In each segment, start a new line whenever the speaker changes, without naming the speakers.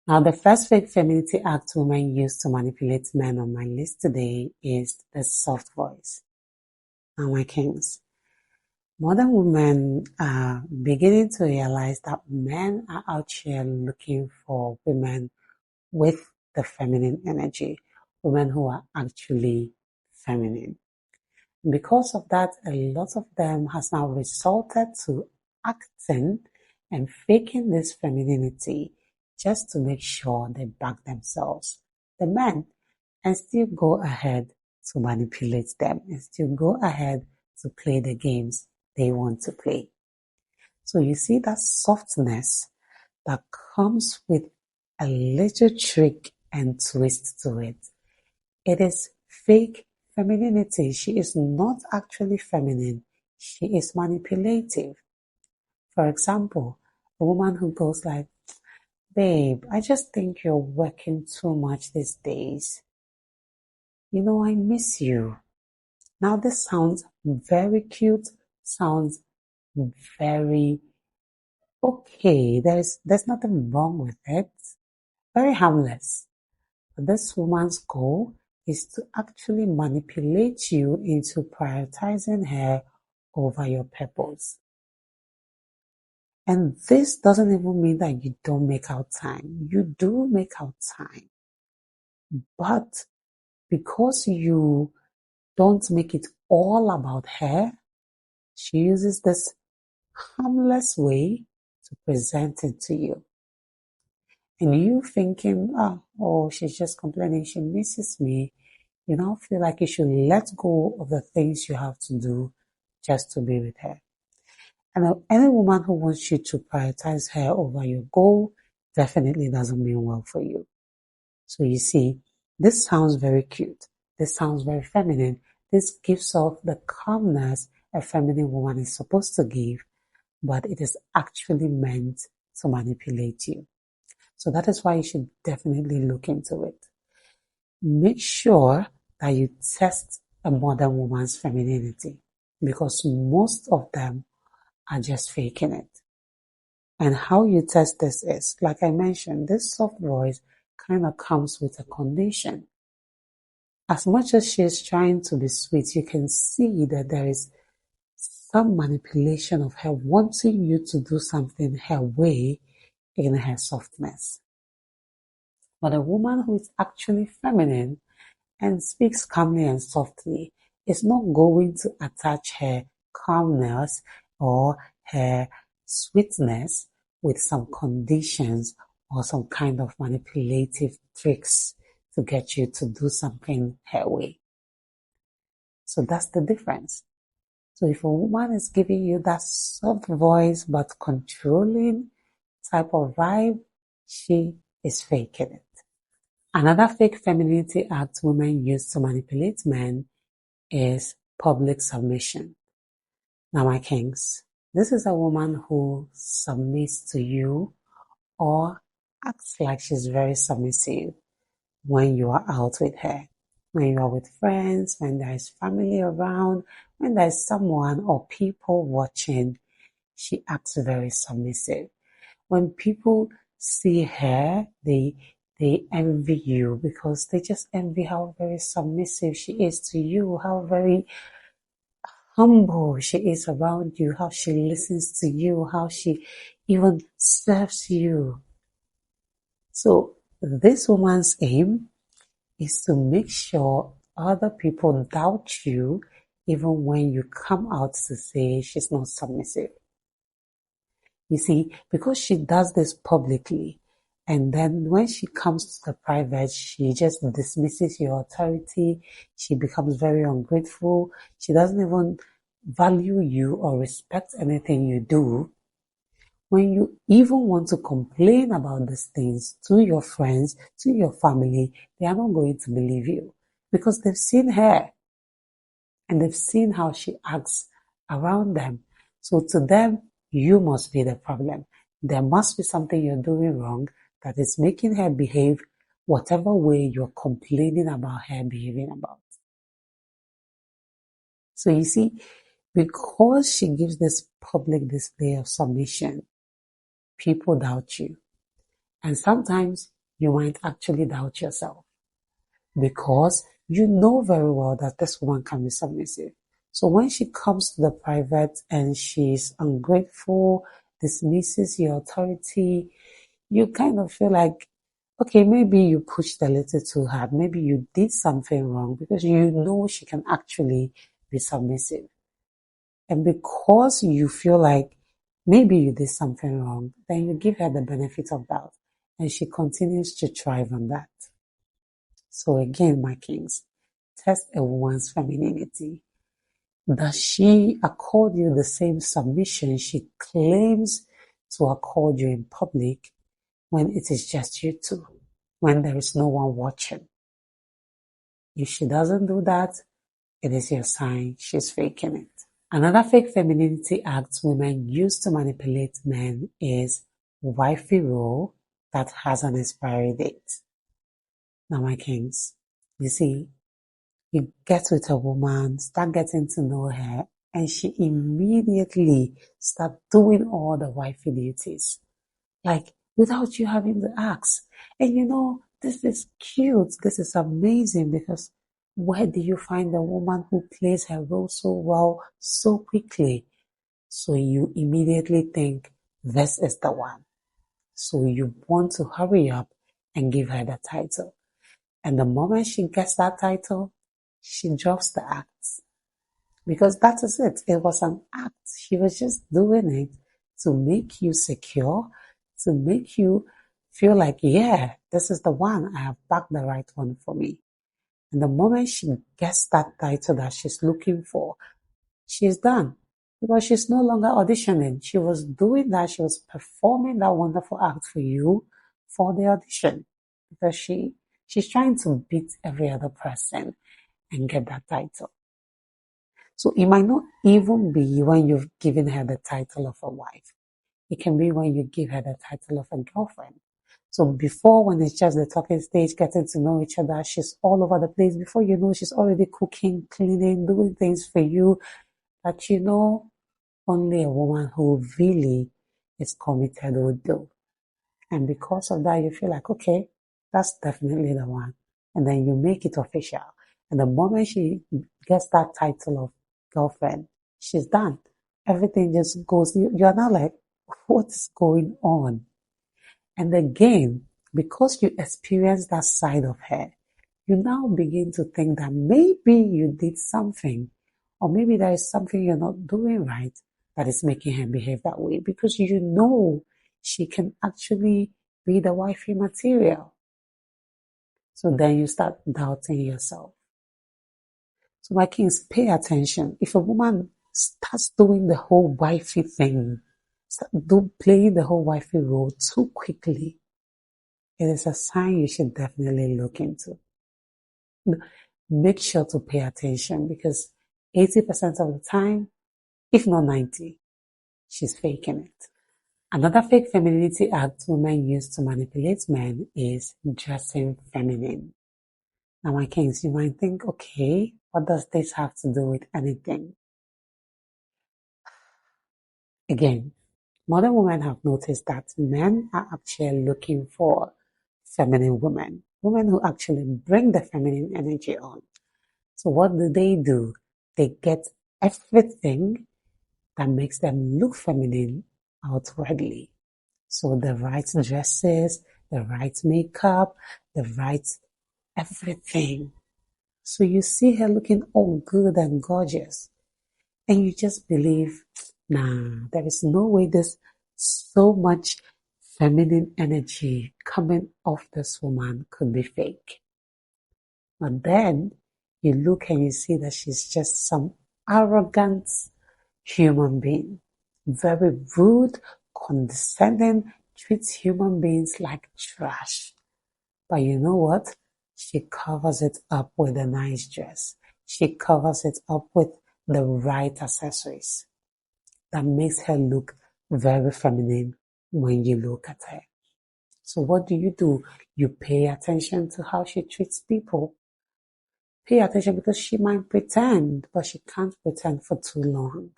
Now, the first fake femininity act women use to manipulate men on my list today is the soft voice. Now, my kings, modern women are beginning to realize that men are out here looking for women with the feminine energy, women who are actually feminine. Because of that, a lot of them has now resorted to acting and faking this femininity just to make sure they back themselves, the men, and still go ahead to manipulate them and still go ahead to play the games they want to play. So you see that softness that comes with a little trick and twist to it. It is fake femininity. She is not actually feminine. She is manipulative. For example, a woman who goes like, babe, I just think you're working too much these days. You know, I miss you. Now this sounds very cute, sounds very okay. There's nothing wrong with it. Very harmless. But this woman's goal is to actually manipulate you into prioritizing her over your purpose. And this doesn't even mean that you don't make out time. You do make out time. But because you don't make it all about her, she uses this harmless way to present it to you. And you thinking, oh, she's just complaining, she misses me. You now feel like you should let go of the things you have to do just to be with her. And any woman who wants you to prioritize her over your goal definitely doesn't mean well for you. So you see, this sounds very cute. This sounds very feminine. This gives off the calmness a feminine woman is supposed to give, but it is actually meant to manipulate you. So that is why you should definitely look into it. Make sure that you test a modern woman's femininity, because most of them are just faking it. And how you test this is, like I mentioned, this soft voice kind of comes with a condition. As much as she's trying to be sweet, you can see that there is some manipulation of her wanting you to do something her way in her softness. But a woman who is actually feminine and speaks calmly and softly is not going to attach her calmness or her sweetness with some conditions or some kind of manipulative tricks to get you to do something her way. So that's the difference. So if a woman is giving you that soft voice but controlling type of vibe, she is faking it. Another fake femininity act women use to manipulate men is public submission. Now, my kings, this is a woman who submits to you or acts like she's very submissive when you are out with her. When you are with friends, when there is family around, when there is someone or people watching, she acts very submissive. When people see her, they envy you because they just envy how very submissive she is to you, how very humble she is around you, how she listens to you, how she even serves you. So this woman's aim is to make sure other people doubt you even when you come out to say she's not submissive. You see, because she does this publicly, and then when she comes to the private, she just dismisses your authority. She becomes very ungrateful. She doesn't even value you or respect anything you do. When you even want to complain about these things to your friends, to your family, they are not going to believe you because they've seen her and they've seen how she acts around them. So to them, you must be the problem. There must be something you're doing wrong that is making her behave whatever way you're complaining about her behaving about. So you see, because she gives this public display of submission, people doubt you. And sometimes you might actually doubt yourself because you know very well that this woman can be submissive. So when she comes to the private and she's ungrateful, dismisses your authority, you kind of feel like, okay, maybe you pushed a little too hard. Maybe you did something wrong because you know she can actually be submissive. And because you feel like maybe you did something wrong, then you give her the benefit of doubt. And she continues to thrive on that. So again, my kings, test a woman's femininity. Does she accord you the same submission she claims to accord you in public when it is just you two, when there is no one watching? If she doesn't do that, it is your sign she's faking it. Another fake femininity act women use to manipulate men is wifey role that has an expiry date. Now, my kings, you see, you get with a woman, start getting to know her, and she immediately start doing all the wifey duties, like without you having to ask. And you know, this is cute. This is amazing because where do you find a woman who plays her role so well, so quickly? So you immediately think this is the one. So you want to hurry up and give her the title. And the moment she gets that title, she drops the act. Because that is it. It was an act. She was just doing it to make you secure, to make you feel like, yeah, this is the one. I have backed the right one for me. And the moment she gets that title that she's looking for, she's done. Because she's no longer auditioning. She was doing that. She was performing that wonderful act for you for the audition. Because she's trying to beat every other person and get that title. So it might not even be when you've given her the title of a wife. It can be when you give her the title of a girlfriend. So before, when it's just the talking stage, getting to know each other, she's all over the place. Before you know, she's already cooking, cleaning, doing things for you that you know only a woman who really is committed would do. And because of that, you feel like, okay, that's definitely the one. And then you make it official. And the moment she gets that title of girlfriend, she's done. Everything just goes, you're now like, what is going on? And again, because you experience that side of her, you now begin to think that maybe you did something, or maybe there is something you're not doing right that is making her behave that way, because you know she can actually be the wifey material. So then you start doubting yourself. So my kings, pay attention. If a woman starts doing the whole wifey thing, playing the whole wifey role too quickly, it is a sign you should definitely look into. Make sure to pay attention because 80% of the time, if not 90, she's faking it. Another fake femininity act women use to manipulate men is dressing feminine. Now, my kings, you might think, okay, what does this have to do with anything? Again, modern women have noticed that men are actually looking for feminine women who actually bring the feminine energy on. So what do? They get everything that makes them look feminine outwardly. So the right dresses, the right makeup, the right everything. So you see her looking all good and gorgeous. And you just believe, nah, there is no way there's so much feminine energy coming off this woman could be fake. But then you look and you see that she's just some arrogant human being. Very rude, condescending, treats human beings like trash. But you know what? She covers it up with a nice dress. She covers it up with the right accessories. That makes her look very feminine when you look at her. So what do? You pay attention to how she treats people. Pay attention because she might pretend, but she can't pretend for too long.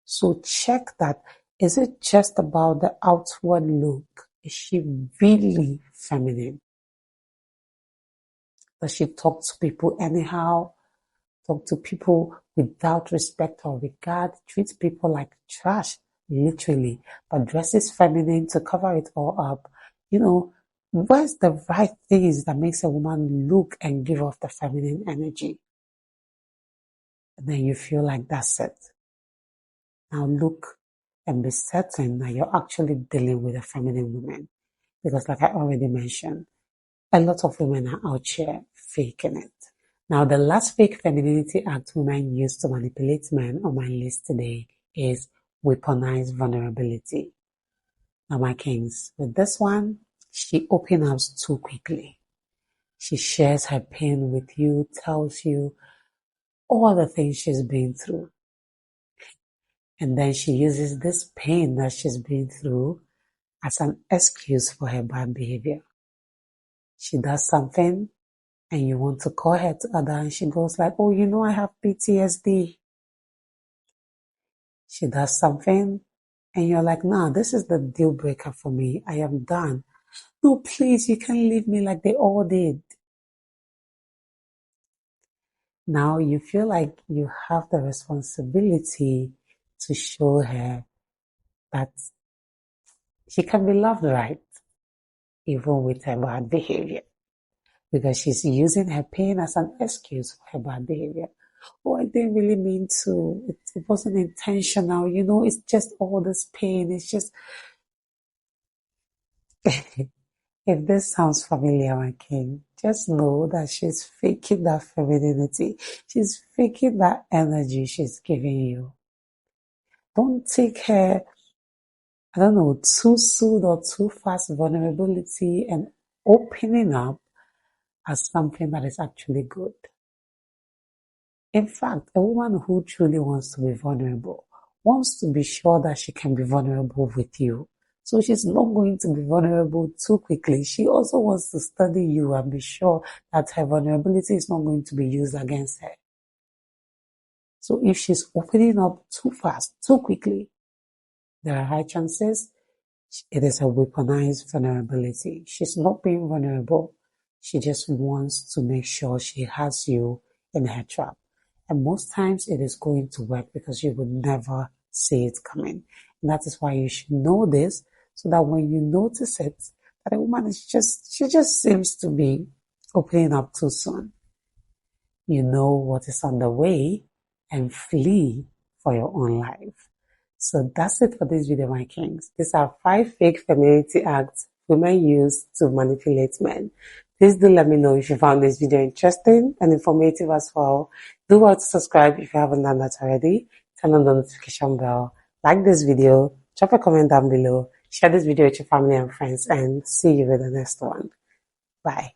So check that. Is it just about the outward look? Is she really feminine? Does she talk to people anyhow? Talk to people without respect or regard? Treats people like trash, literally, but dresses feminine to cover it all up? Where's the right things that makes a woman look and give off the feminine energy? And then you feel like that's it. Now look and be certain that you're actually dealing with a feminine woman. Because like I already mentioned, a lot of women are out here faking it. Now, the last fake femininity act women use to manipulate men on my list today is weaponized vulnerability. Now, my kings, with this one, she opens up too quickly. She shares her pain with you, tells you all the things she's been through. And then she uses this pain that she's been through as an excuse for her bad behavior. She does something and you want to call her to other and she goes like, oh, I have PTSD. She does something and you're like, nah, this is the deal breaker for me. I am done. No, please, you can't leave me like they all did. Now you feel like you have the responsibility to show her that she can be loved right, even with her bad behavior. Because she's using her pain as an excuse for her bad behavior. Oh, I didn't really mean to. It wasn't intentional. It's just all this pain. It's just... If this sounds familiar, my king, just know that she's faking that femininity. She's faking that energy she's giving you. Don't take her, too soon or too fast vulnerability and opening up as something that is actually good. In fact, a woman who truly wants to be vulnerable wants to be sure that she can be vulnerable with you. So she's not going to be vulnerable too quickly. She also wants to study you and be sure that her vulnerability is not going to be used against her. So if she's opening up too fast, too quickly, there are high chances it is a weaponized vulnerability. She's not being vulnerable. She just wants to make sure she has you in her trap. And most times it is going to work because you would never see it coming. And that is why you should know this, so that when you notice it, that a woman she just seems to be opening up too soon. You know what is on the way and flee for your own life. So that's it for this video, my kings. These are 5 fake femininity acts women use to manipulate men. Please do let me know if you found this video interesting and informative as well. Do want to subscribe if you haven't done that already. Turn on the notification bell. Like this video. Drop a comment down below. Share this video with your family and friends. And see you with the next one. Bye.